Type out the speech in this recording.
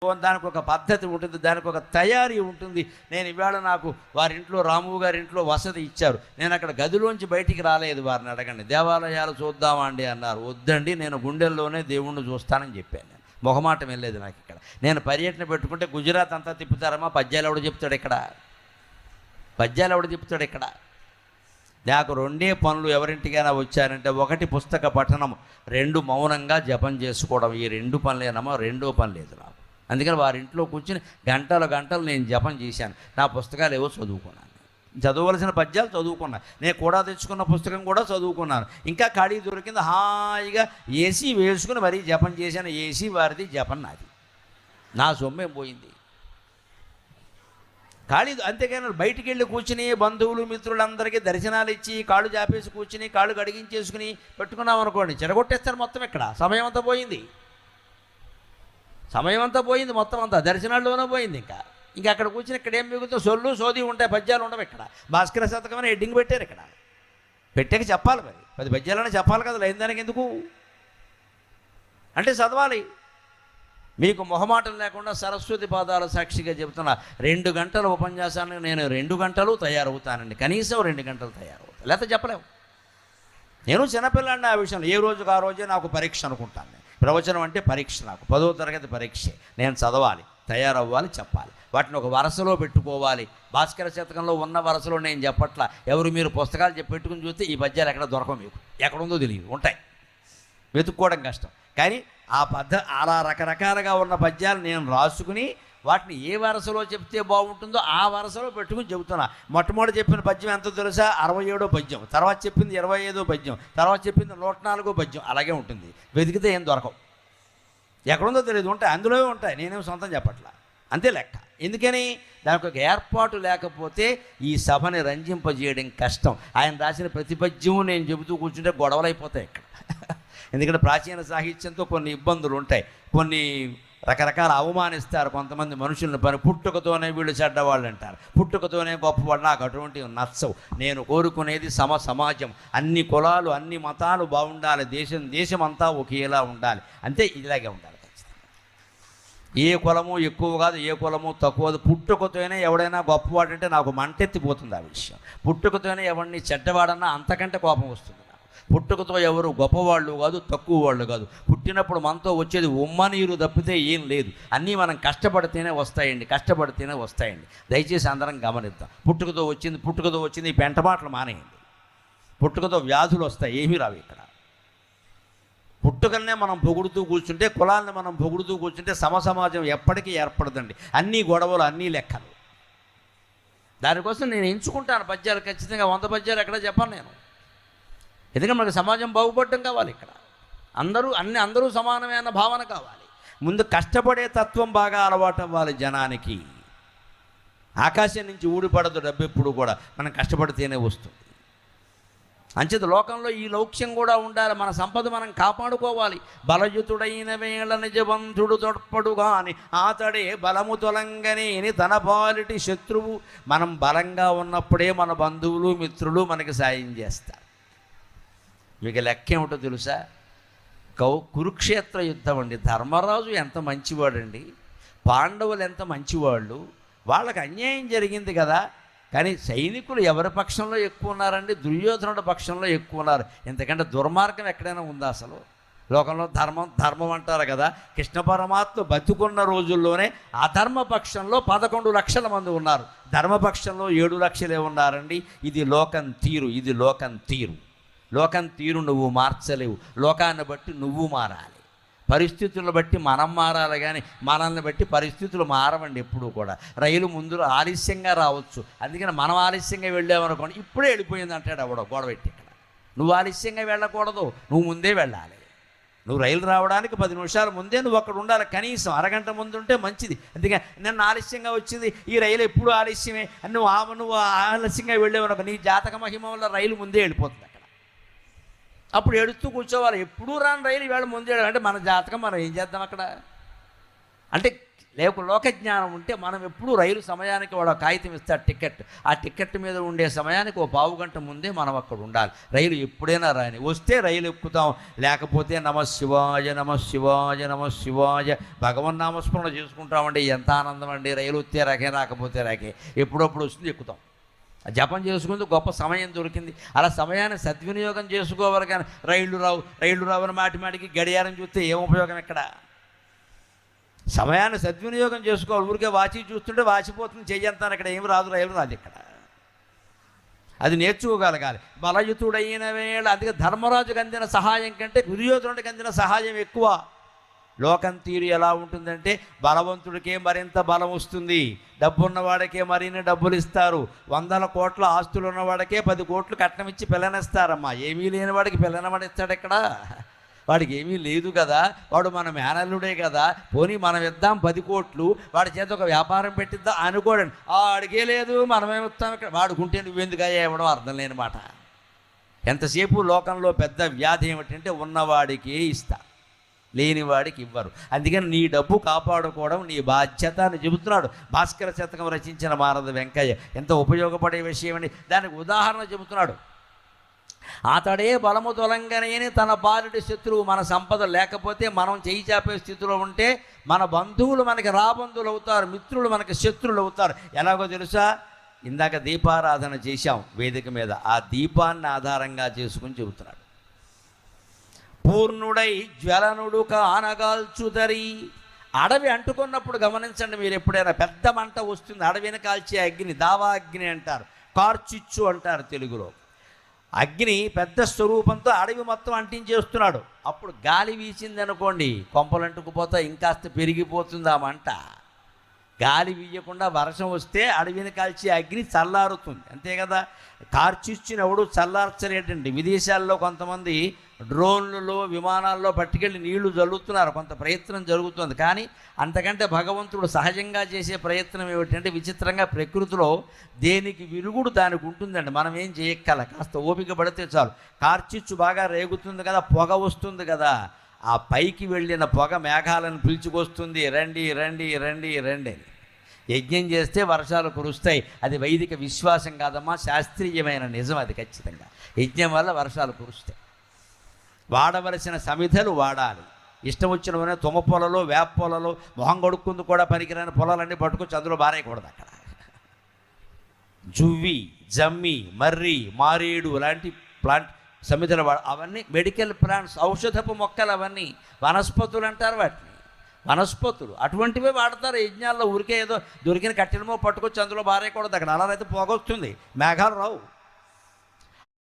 దానికి ఒక పద్ధతి ఉంటుంది, దానికి ఒక తయారీ ఉంటుంది. నేను ఇవాళ నాకు వారింట్లో రాము గారి ఇంట్లో వసతి ఇచ్చారు. నేను అక్కడ గదిలోంచి బయటికి రాలేదు. వారిని అడగండి, దేవాలయాలు చూద్దామా అండి అన్నారు. వద్దండి, నేను గుండెల్లోనే దేవుణ్ణి చూస్తానని చెప్పాను. నేను మొహమాటం వెళ్ళలేదు నాకు. ఇక్కడ నేను పర్యటన పెట్టుకుంటే గుజరాత్ అంతా తిప్పుతారమ్మా, పద్యాలు ఎవడు చెప్తాడు ఇక్కడ? పద్యాలు ఎవడు చెప్తాడు ఇక్కడ? నాకు రెండే పనులు ఎవరింటికైనా వచ్చారంటే, ఒకటి పుస్తక పఠనం, రెండు మౌనంగా జపం చేసుకోవడం. ఈ రెండు పనులేనమ్మా, రెండో పని లేదు నాకు. అందుకని వారింట్లో కూర్చుని గంటలు గంటలు నేను జపం చేశాను. నా పుస్తకాలు ఏవో చదువుకున్నాను, చదవలసిన పద్యాలు చదువుకున్నాను. నేను కూడా తెచ్చుకున్న పుస్తకం కూడా చదువుకున్నాను. ఇంకా ఖాళీ దొరికింది, హాయిగా ఏసీ వేసుకుని మరీ జపం చేశాను. ఏసీ వారిది, జపం నాది. నా సొమ్మేం పోయింది? ఖాళీ. అంతేగాని బయటికి వెళ్ళి కూర్చుని బంధువులు మిత్రులందరికీ దర్శనాలు ఇచ్చి కాళ్ళు జాపేసి కూర్చుని కాళ్ళు కడిగించేసుకుని పెట్టుకున్నాం అనుకోండి, చెడగొట్టేస్తారు మొత్తం. ఇక్కడ సమయం అంతా పోయింది, సమయం అంతా పోయింది, మొత్తం అంతా దర్శనాల్లోనే పోయింది. ఇంకా అక్కడ కూర్చుని ఇక్కడ ఏం మిగులుతో సొల్లు సోది ఉంటాయి, పద్యాలు ఉండవు. ఇక్కడ భాస్కర శతకం అని హెడ్డింగ్ పెట్టారు. ఇక్కడ పెట్టాక చెప్పాలి, మరి 10 పద్యాలని చెప్పాలి కదా. లేని దానికి ఎందుకు అంటే చదవాలి. మీకు మొహమాటం లేకుండా సరస్వతి పాదాల సాక్షిగా చెబుతున్నా, 2 గంటల ఉపన్యాసానికి నేను 2 గంటలు తయారవుతానండి, కనీసం 2 గంటలు తయారవుతాను. లేకపోతే చెప్పలేము. నేను చిన్నపిల్లాడిని ఆ విషయంలో. ఏ రోజుకు ఆ రోజే నాకు పరీక్ష అనుకుంటాను. ప్రవచనం అంటే పరీక్ష. నాకు 10వ తరగతి పరీక్షే. నేను చదవాలి, తయారవ్వాలి, చెప్పాలి. వాటిని ఒక వరుసలో పెట్టుకోవాలి. భాస్కర శతకంలో ఉన్న వరుసలో నేను చెప్పట్లా. ఎవరు మీరు పుస్తకాలు పెట్టుకుని చూస్తే ఈ పద్యాలు ఎక్కడ దొరకవు, మీకు ఎక్కడుందో తెలియదు, ఉంటాయి, వెతుక్కోవడం కష్టం. కానీ అలా రకరకాలుగా ఉన్న పద్యాలు నేను రాసుకుని వాటిని ఏ వరుసలో చెప్తే బాగుంటుందో ఆ వరుసలో పెట్టుకుని చెబుతున్నా. మొట్టమొదటి చెప్పిన పద్యం ఎంత తెలుసా? 67వ పద్యం. తర్వాత చెప్పింది 25వ పద్యం. తర్వాత చెప్పింది 104వ పద్యం. అలాగే ఉంటుంది, వెతికితే ఏం దొరకవు, ఎక్కడుందో తెలియదు, ఉంటాయి, అందులో ఉంటాయి. నేనేం సొంతం చెప్పట్లా, అంతే లెక్క. ఎందుకని? దానికి ఒక ఏర్పాటు లేకపోతే ఈ సభని రంజింపజేయడం కష్టం. ఆయన రాసిన ప్రతి పద్యము నేను చెబుతూ కూర్చుంటే గొడవలు అయిపోతాయి ఇక్కడ. ఎందుకంటే ప్రాచీన సాహిత్యంతో కొన్ని ఇబ్బందులు ఉంటాయి, కొన్ని రకరకాల అవమానిస్తారు కొంతమంది మనుషులను. పుట్టుకతోనే వీళ్ళు చెడ్డవాళ్ళు అంటారు, పుట్టుకతోనే గొప్పవాళ్ళు. నాకు అటువంటివి నచ్చవు. నేను కోరుకునేది సమాజం, అన్ని కులాలు అన్ని మతాలు బాగుండాలి, దేశం అంతా ఒకేలా ఉండాలి. అంతే, ఇలాగే ఉండాలి ఖచ్చితంగా. ఏ కులము ఎక్కువ కాదు, ఏ కులము తక్కువ. పుట్టుకతోనే ఎవడైనా గొప్పవాడంటే నాకు మంటెత్తిపోతుంది ఆ విషయం. పుట్టుకతోనే ఎవరిని చెడ్డవాడన్నా అంతకంటే కోపం వస్తుంది. పుట్టుకతో ఎవరు గొప్పవాళ్ళు కాదు, తక్కువ వాళ్ళు కాదు. పుట్టినప్పుడు మనతో వచ్చేది ఉమ్మనీరు తప్పితే ఏం లేదు. అన్నీ మనం కష్టపడితేనే వస్తాయండి. దయచేసి అందరం గమనిద్దాం. పుట్టుకతో వచ్చింది ఈ పెంట మాటలు మానేయండి. పుట్టుకతో వ్యాధులు వస్తాయి, ఏమీ రావు ఇక్కడ. పుట్టుకలనే మనం పొగుడుతూ కూర్చుంటే, కులాలని మనం పొగుడుతూ కూర్చుంటే సమాజం ఎప్పటికీ ఏర్పడదండి. అన్నీ గొడవలు, అన్నీ లెక్కలు. దానికోసం నేను ఎంచుకుంటాను పద్యాలు. ఖచ్చితంగా 100 పద్యాలు ఎక్కడ చెప్పాను నేను. ఎందుకంటే మనకు సమాజం బాగుపడటం కావాలి. ఇక్కడ అందరూ సమానమే అన్న భావన కావాలి. ముందు కష్టపడే తత్వం బాగా అలవాటు అవ్వాలి జనానికి. ఆకాశం నుంచి ఊడిపడదు డబ్బు ఎప్పుడు కూడా, మనం కష్టపడితేనే వస్తుంది. అంచేత లోకంలో ఈ లౌక్యం కూడా ఉండాలి. మన సంపద మనం కాపాడుకోవాలి. బలయుతుడైన వేళ నిజబంధుడు తొడ్పడు గాని ఆతడే బలము తొలంగనేని తన పాలిటి శత్రువు. మనం బలంగా ఉన్నప్పుడే మన బంధువులు మిత్రులు మనకి సాయం చేస్తారు. మీకు లెక్క ఏమిటో తెలుసా? కురుక్షేత్ర యుద్ధం అండి. ధర్మరాజు ఎంత మంచివాడండి, పాండవులు ఎంత మంచివాళ్ళు. వాళ్ళకి అన్యాయం జరిగింది కదా, కానీ సైనికులు ఎవరి పక్షంలో ఎక్కువ ఉన్నారండి? దుర్యోధనుడి పక్షంలో ఎక్కువ ఉన్నారు. ఎందుకంటే దుర్మార్గం ఎక్కడైనా ఉందా అసలు? లోకంలో ధర్మం అంటారు కదా. కృష్ణ పరమాత్మ బతుకున్న రోజుల్లోనే అధర్మ పక్షంలో 11 లక్షల మంది ఉన్నారు, ధర్మపక్షంలో 7 లక్షలే ఉన్నారండి. ఇది లోకం తీరు నువ్వు మార్చలేవు. లోకాన్ని బట్టి నువ్వు మారాలి, పరిస్థితులను బట్టి మనం మారాలి. కానీ మనల్ని బట్టి పరిస్థితులు మారవండి ఎప్పుడూ కూడా. రైలు ముందు ఆలస్యంగా రావచ్చు, అందుకని మనం ఆలస్యంగా వెళ్ళామనుకోండి, ఇప్పుడే వెళ్ళిపోయింది అంటాడు ఎవడో గొడవ పెట్టి. ఇక్కడ నువ్వు ఆలస్యంగా వెళ్ళకూడదు, నువ్వు ముందే వెళ్ళాలి. నువ్వు రైలు రావడానికి 10 నిమిషాల ముందే నువ్వు అక్కడ ఉండాలి. కనీసం అరగంట ముందు ఉంటే మంచిది. అందుకని నిన్న ఆలస్యంగా వచ్చింది, ఈ రైలు ఎప్పుడు ఆలస్యమే అని నువ్వు ఆలస్యంగా వెళ్ళేవనుకో, నీ జాతక మహిమ వల్ల రైలు ముందే వెళ్ళిపోతుంది. అక్కడ అప్పుడు ఏడుస్తూ కూర్చోవాలి. ఎప్పుడూ రాని రైలు ఈవేళ ముందే. అంటే మన జాతకం, మనం ఏం చేద్దాం అక్కడ? అంటే లేక లోకజ్ఞానం ఉంటే మనం ఎప్పుడు రైలు సమయానికి వాడు కాగితం ఇస్తాడు టికెట్, ఆ టికెట్ మీద ఉండే సమయానికి 1 పావు గంట ముందే మనం అక్కడ ఉండాలి. రైలు ఎప్పుడైనా రాని, వస్తే రైలు ఎక్కుతాం, లేకపోతే నమశివాయ నమశివాయ నమశివాయ భగవన్నామస్మరణ చేసుకుంటామండి. ఎంత ఆనందం అండి! రైలు వస్తే రాకే, రాకపోతే రాకే, ఎప్పుడప్పుడు వస్తుంది ఎక్కుతాం. జపం చేసుకుంది గొప్ప సమయం దొరికింది. అలా సమయాన్ని సద్వినియోగం చేసుకోవాలి. కానీ రైళ్ళు రావు అని మాటికి గడియారం చూస్తే ఏం ఉపయోగం? ఇక్కడ సమయాన్ని సద్వినియోగం చేసుకోవాలి. ఊరికే వాచి చూస్తుంటే వాచిపోతుంది చెయ్యంతాను, ఇక్కడ ఏమి రాదు, రైలు రాదు. ఇక్కడ అది నేర్చుకోగలగాలి. బలయుతుడైన వేళ, అందుకే ధర్మరాజుకు అందిన సహాయం కంటే దుర్యోధనుడికి అందిన సహాయం ఎక్కువ. లోకం తీరు ఎలా ఉంటుందంటే బలవంతుడికే మరింత బలం వస్తుంది, డబ్బున్నవాడికే మరిన్ని డబ్బులు ఇస్తారు, 100 కోట్ల ఆస్తులు ఉన్నవాడికే 10 కోట్లు కట్నం ఇచ్చి పిల్లనిస్తారమ్మా. ఏమీ లేని వాడికి పిల్లనవాడు ఇస్తాడు ఎక్కడ? వాడికి ఏమీ లేదు కదా, వాడు మన మేనల్లుడే కదా, పోనీ మనం ఇద్దాం 10 కోట్లు, వాడి చేత ఒక వ్యాపారం పెట్టిద్దాం అనుకోడండి. వాడికే లేదు, మనమేమిస్తాం ఇక్కడ, వాడుకుంటే నువ్వెందుకు ఇవ్వడం? అర్థం లేని మాట. ఎంతసేపు లోకంలో పెద్ద వ్యాధి ఏమిటంటే ఉన్నవాడికే ఇస్తా, లేనివాడికి ఇవ్వరు. అందుకని నీ డబ్బు కాపాడుకోవడం నీ బాధ్యత అని చెబుతున్నాడు. భాస్కర శతకం రచించిన మారద వెంకయ్య. ఎంత ఉపయోగపడే విషయం అండి. దానికి ఉదాహరణ చెబుతున్నాడు. అతడే బలము తొలంగనేని తన బాలుడి శత్రువు. మన సంపద లేకపోతే మనం చేయి చాపే స్థితిలో ఉంటే మన బంధువులు మనకి రాబంధువులు అవుతారు, మిత్రులు మనకి శత్రువులు అవుతారు. ఎలాగో తెలుసా? ఇందాక దీపారాధన చేశాం వేదిక మీద, ఆ దీపాన్ని ఆధారంగా చేసుకుని చెబుతున్నాడు. పూర్ణుడై జ్వలనుడు కానగాల్చుదరి. అడవి అంటుకున్నప్పుడు గమనించండి, మీరు ఎప్పుడైనా పెద్ద మంట వస్తుంది, అడవిని కాల్చే అగ్ని దావా అగ్ని అంటారు, కార్చిచ్చు అంటారు తెలుగులో. అగ్ని పెద్ద స్వరూపంతో అడవి మొత్తం అంటించేస్తున్నాడు. అప్పుడు గాలి వీచింది అనుకోండి, కొంపలంటుకుపోతా ఇంకాస్త పెరిగిపోతుంది ఆ మంట. గాలి వీయకుండా వర్షం వస్తే అడవిని కాల్చే అగ్ని చల్లారుతుంది, అంతే కదా. కార్చిచ్చుని ఎవడు చల్లార్చలేటండి. విదేశాల్లో కొంతమంది డ్రోన్లలో విమానాల్లో పట్టుకెళ్ళి నీళ్లు జల్లుతున్నారు, కొంత ప్రయత్నం జరుగుతుంది. కానీ అంతకంటే భగవంతుడు సహజంగా చేసే ప్రయత్నం ఏమిటంటే, విచిత్రంగా ప్రకృతిలో దేనికి విరుగుడు దానికి ఉంటుందండి. మనం ఏం చేయక్కల, కాస్త ఓపిక పడితే చాలు. కార్చిచ్చు బాగా రేగుతుంది కదా, పొగ వస్తుంది కదా, ఆ పైకి వెళ్ళిన పొగ మేఘాలను పిలుచుకొస్తుంది, రండి రండి రండి రండి అని. యజ్ఞం చేస్తే వర్షాలు కురుస్తాయి. అది వైదిక విశ్వాసం కాదమ్మా, శాస్త్రీయమైన నిజం అది. ఖచ్చితంగా యజ్ఞం వల్ల వర్షాలు కురుస్తాయి. వాడవలసిన సమిధలు వాడాలి. ఇష్టం వచ్చినవనే తుమ్మ పొలలో, వేప పొలలో, మొహం కొడుక్కుంది కూడా పనికిరాని పొలాలన్నీ పట్టుకొచ్చి అందులో బారేయకూడదు. అక్కడ జువ్వి, జమ్మి, మర్రి, మారేడు లాంటి ప్లాంట్ సమిధలు అవన్నీ మెడికల్ ప్లాంట్స్, ఔషధపు మొక్కలు, అవన్నీ వనస్పతులు అంటారు వాటిని. వనస్పతులు అటువంటివే వాడతారు యజ్ఞాల్లో. ఊరికే ఏదో దొరికిన కట్టెలమో పట్టుకొచ్చి అందులో బారేయకూడదు. అక్కడ అలా అయితే పోగొస్తుంది, మేఘాలు రావు.